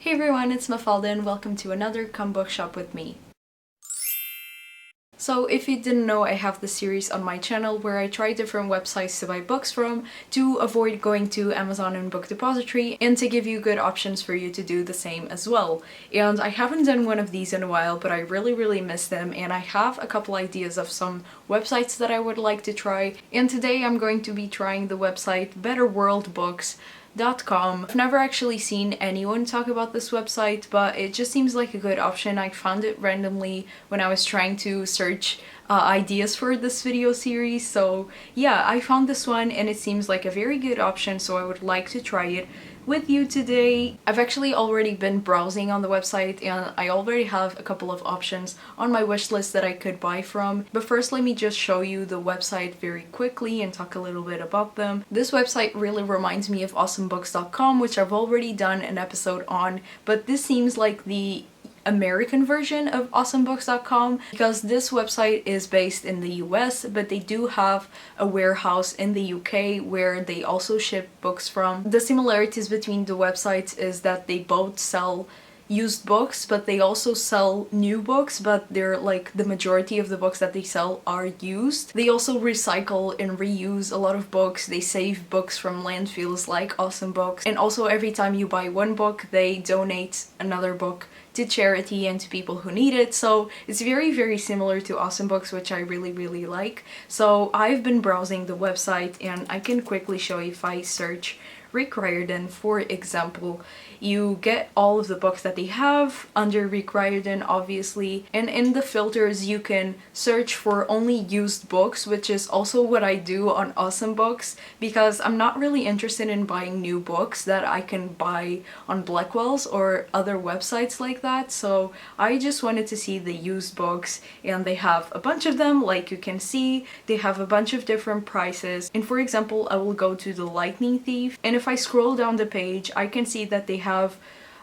Hey everyone, it's Mafalda and welcome to another Come Bookshop with me. So if you didn't know, I have this series on my channel where I try different websites to buy books from to avoid going to Amazon and Book Depository and to give you good options for you to do the same as well. And I haven't done one of these in a while, but I really miss them, and I have a couple ideas of some websites that I would like to try. And today I'm going to be trying the website betterworldbooks.com. I've never actually seen anyone talk about this website, but it just seems like a good option. I found it randomly when I was trying to search ideas for this video series, so yeah, I found this one and it seems like a very good option, so I would like to try it with you today. I've actually already been browsing on the website and I already have a couple of options on my wish list that I could buy from. But first, let me just show you the website very quickly and talk a little bit about them. This website really reminds me of awesomebooks.com, which I've already done an episode on, but this seems like the American version of awesomebooks.com because this website is based in the US, but they do have a warehouse in the UK where they also ship books from. The similarities between the websites is that they both sell used books, but they also sell new books, but they're like the majority of the books that they sell are used. They also recycle and reuse a lot of books. They save books from landfills like Awesome Books, and also every time you buy one book they donate another book to charity and to people who need it. So it's very similar to Awesome Books, which I really like. So I've been browsing the website and I can quickly show you. If I search Rick Riordan, for example, you get all of the books that they have under Rick Riordan, obviously, and in the filters you can search for only used books, which is also what I do on Awesome Books because I'm not really interested in buying new books that I can buy on Blackwell's or other websites like that. So I just wanted to see the used books, and they have a bunch of them. Like you can see, they have a bunch of different prices. And for example, I will go to the Lightning Thief, and if I scroll down the page I can see that they have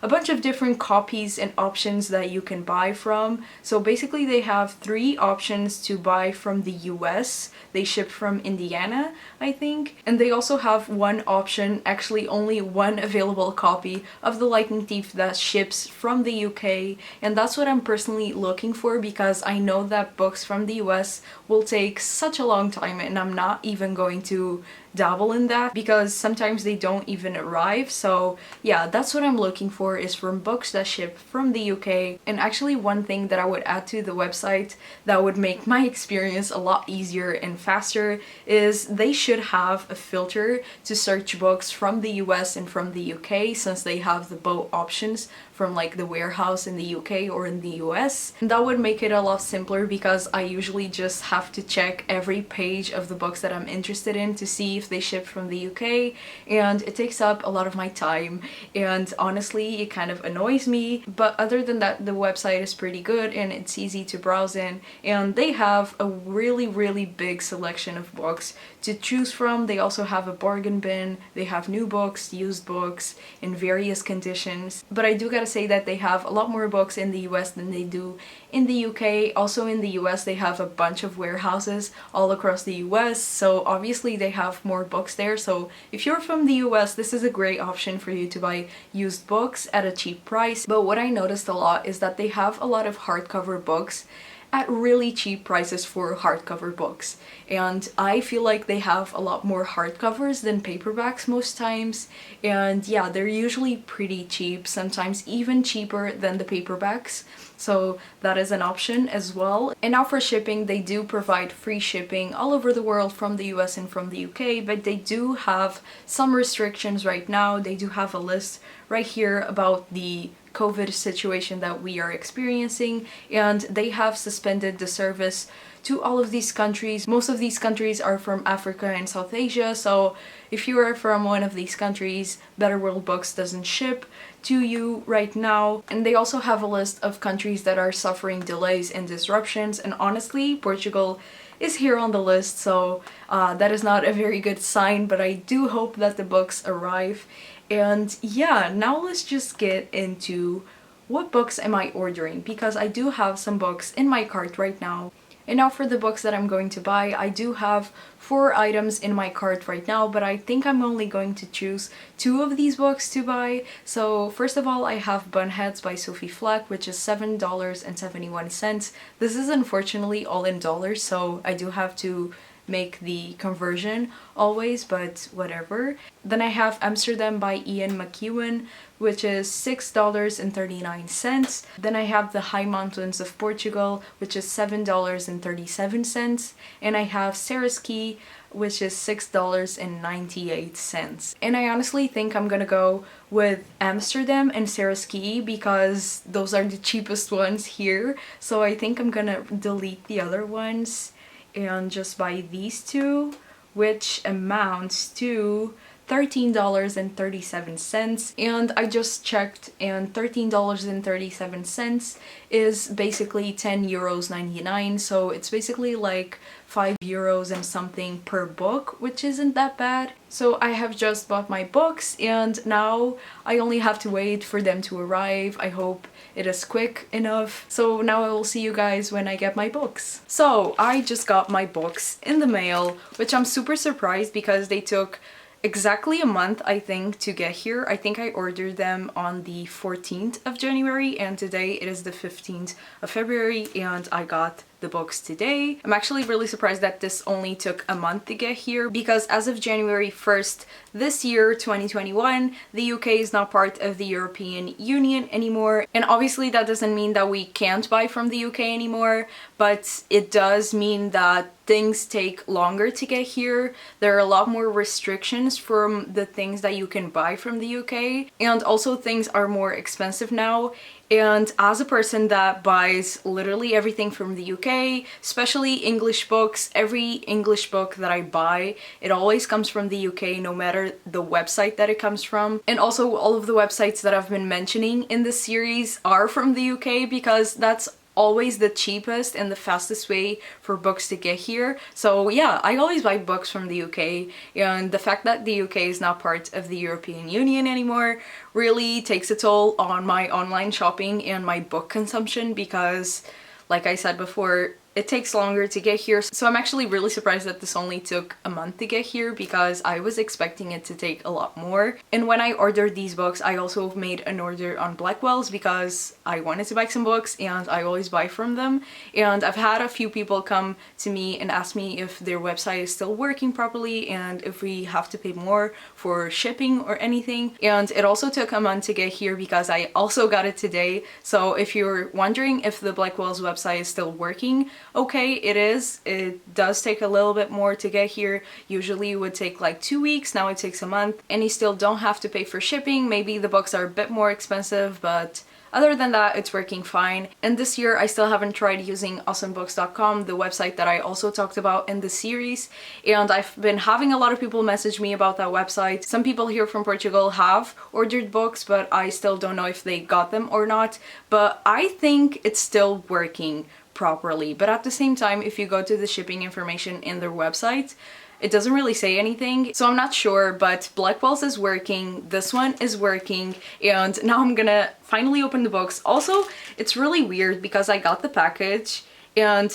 a bunch of different copies and options that you can buy from. So basically they have 3 options to buy from the US. They ship from Indiana, I think. And they also have one option, actually only one available copy of the Lightning Thief that ships from the UK. And that's what I'm personally looking for because I know that books from the US will take such a long time, and I'm not even going to dabble in that because sometimes they don't even arrive. So yeah, that's what I'm looking for, is from books that ship from the UK. And actually one thing that I would add to the website that would make my experience a lot easier and faster is they should have a filter to search books from the US and from the UK, since they have the both options from like the warehouse in the UK or in the US. And that would make it a lot simpler because I usually just have to check every page of the books that I'm interested in to see if they ship from the UK, and it takes up a lot of my time and honestly it kind of annoys me. But other than that, the website is pretty good and it's easy to browse in, and they have a really big selection of books to choose from. They also have a bargain bin, they have new books, used books in various conditions. But I do gotta say that they have a lot more books in the US than they do in the UK. Also in the US they have a bunch of warehouses all across the US, so obviously they have more books there. So if you're from the US, this is a great option for you to buy used books at a cheap price. But what I noticed a lot is that they have a lot of hardcover books at really cheap prices for hardcover books, and I feel like they have a lot more hardcovers than paperbacks most times. And yeah, they're usually pretty cheap, sometimes even cheaper than the paperbacks, so that is an option as well. And now for shipping, they do provide free shipping all over the world from the US and from the UK, but they do have some restrictions right now. They do have a list right here about the COVID situation that we are experiencing, and they have suspended the service to all of these countries. Most of these countries are from Africa and South Asia, so if you are from one of these countries, Better World Books doesn't ship to you right now. And they also have a list of countries that are suffering delays and disruptions, and honestly Portugal is here on the list, so that is not a very good sign, but I do hope that the books arrive. And yeah, now let's just get into what books am I ordering, because I do have some books in my cart right now And now for the books that I'm going to buy, I do have 4 items in my cart right now, but I think I'm only going to choose 2 of these books to buy. So first of all, I have Bunheads by Sophie Flack, which is $7.71. This is unfortunately all in dollars, so I do have to make the conversion always, but whatever. Then I have Amsterdam by Ian McEwan, which is $6.39. Then I have The High Mountains of Portugal, which is $7.37. And I have Sarah's Key, which is $6.98. And I honestly think I'm gonna go with Amsterdam and Sarah's Key because those are the cheapest ones here. So I think I'm gonna delete the other ones and just buy these 2, which amounts to $13.37. And I just checked, and $13.37 is basically €10.99, so it's basically like €5 and something per book, which isn't that bad. So I have just bought my books, and now I only have to wait for them to arrive. I hope it is quick enough. So now I will see you guys when I get my books. So I just got my books in the mail, which I'm super surprised because they took exactly a month, I think, to get here. I think I ordered them on the 14th of January, and today it is the 15th of February, and I got the books today. I'm actually really surprised that this only took a month to get here because as of January 1st this year, 2021, the UK is not part of the European Union anymore. And obviously that doesn't mean that we can't buy from the UK anymore, but it does mean that things take longer to get here. There are a lot more restrictions from the things that you can buy from the UK, and also things are more expensive now. And as a person that buys literally everything from the UK, especially English books, every English book that I buy, it always comes from the UK, no matter the website that it comes from. And also all of the websites that I've been mentioning in this series are from the UK because that's always the cheapest and the fastest way for books to get here. So yeah, I always buy books from the UK, and the fact that the UK is not part of the European Union anymore really takes a toll on my online shopping and my book consumption because, like I said before, it takes longer to get here. So I'm actually really surprised that this only took a month to get here because I was expecting it to take a lot more. And when I ordered these books, I also made an order on Blackwell's because I wanted to buy some books and I always buy from them. And I've had a few people come to me and ask me if their website is still working properly and if we have to pay more for shipping or anything. And it also took a month to get here because I also got it today. So if you're wondering if the Blackwell's website is still working, okay, it is. It does take a little bit more to get here. Usually it would take like 2 weeks, now it takes a month, and you still don't have to pay for shipping. Maybe the books are a bit more expensive, but other than that, it's working fine. And this year, I still haven't tried using awesomebooks.com, the website that I also talked about in the series. And I've been having a lot of people message me about that website. Some people here from Portugal have ordered books, but I still don't know if they got them or not. But I think it's still working properly. But at the same time, if you go to the shipping information in their website, it doesn't really say anything, so I'm not sure, but Blackwell's is working, this one is working, and now I'm gonna finally open the books. Also, it's really weird because I got the package and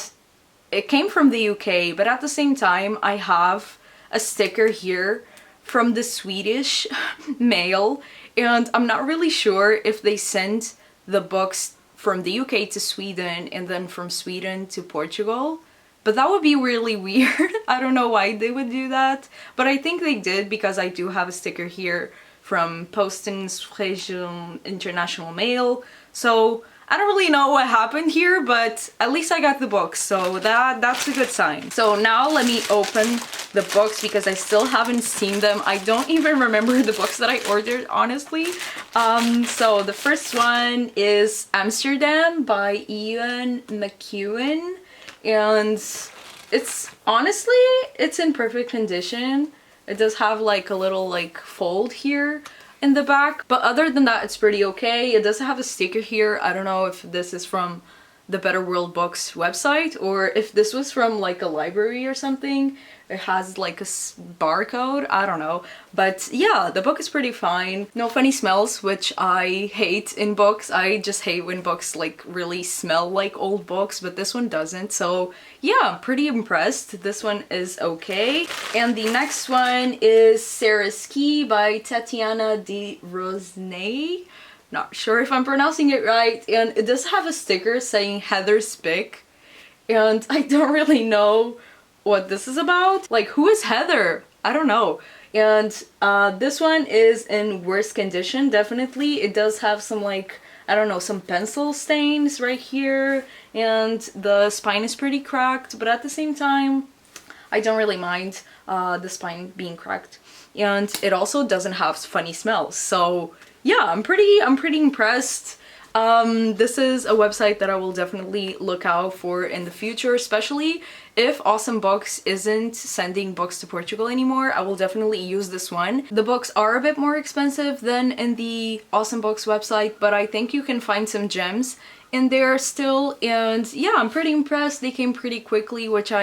it came from the UK, but at the same time I have a sticker here from the Swedish mail, and I'm not really sure if they sent the books from the UK to Sweden and then from Sweden to Portugal. But that would be really weird. I don't know why they would do that, but I think they did because I do have a sticker here from Postens International Mail. So I don't really know what happened here, but at least I got the books, so that's a good sign. So now let me open the books because I still haven't seen them. I don't even remember the books that I ordered, honestly. So the first one is Amsterdam by Ian McEwan. And it's honestly, it's in perfect condition. It does have like a little like fold here in the back, but other than that, it's pretty okay. It does have a sticker here. I don't know if this is from the Better World Books website, or if this was from like a library or something. It has like a barcode, I don't know. But yeah, the book is pretty fine. No funny smells, which I hate in books. I just hate when books like really smell like old books, but this one doesn't. So yeah, I'm pretty impressed. This one is okay. And the next one is Sarah's Key by Tatiana de Rosnay. Not sure if I'm pronouncing it right. And it does have a sticker saying Heather's Pick. And I don't really know what this is about. Like, who is Heather? I don't know. And this one is in worse condition, definitely. It does have some like, I don't know, some pencil stains right here, and the spine is pretty cracked, but at the same time, I don't really mind the spine being cracked. And it also doesn't have funny smells. So yeah, I'm pretty impressed. This is a website that I will definitely look out for in the future, especially if Awesome Books isn't sending books to Portugal anymore. I will definitely use this one. The books are a bit more expensive than in the Awesome Books website, but I think you can find some gems in there still. And yeah, I'm pretty impressed. They came pretty quickly, which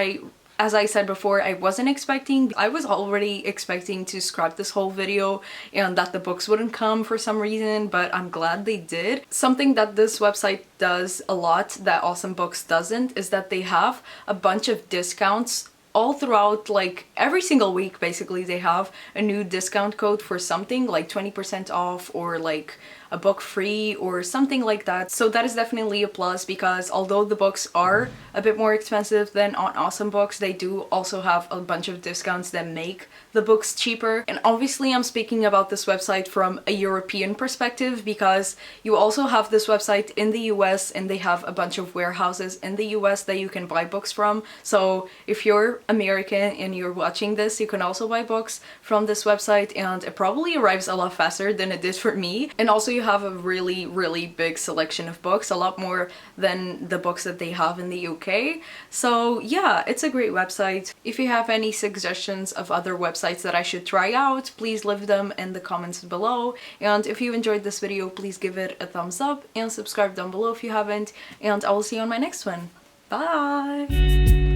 as I said before, I wasn't expecting. I was already expecting to scrap this whole video and that the books wouldn't come for some reason, but I'm glad they did. Something that this website does a lot that Awesome Books doesn't is that they have a bunch of discounts all throughout, like every single week basically. They have a new discount code for something, like 20% off or like a book free or something like that. So that is definitely a plus, because although the books are a bit more expensive than on Awesome Books, they do also have a bunch of discounts that make the books cheaper. And obviously I'm speaking about this website from a European perspective, because you also have this website in the US and they have a bunch of warehouses in the US that you can buy books from. So if you're American and you're watching this, you can also buy books from this website, and it probably arrives a lot faster than it did for me. And also you have a really big selection of books, a lot more than the books that they have in the UK. So yeah, it's a great website. If you have any suggestions of other websites that I should try out, please leave them in the comments below. And if you enjoyed this video, please give it a thumbs up and subscribe down below if you haven't, and I will see you on my next one. Bye!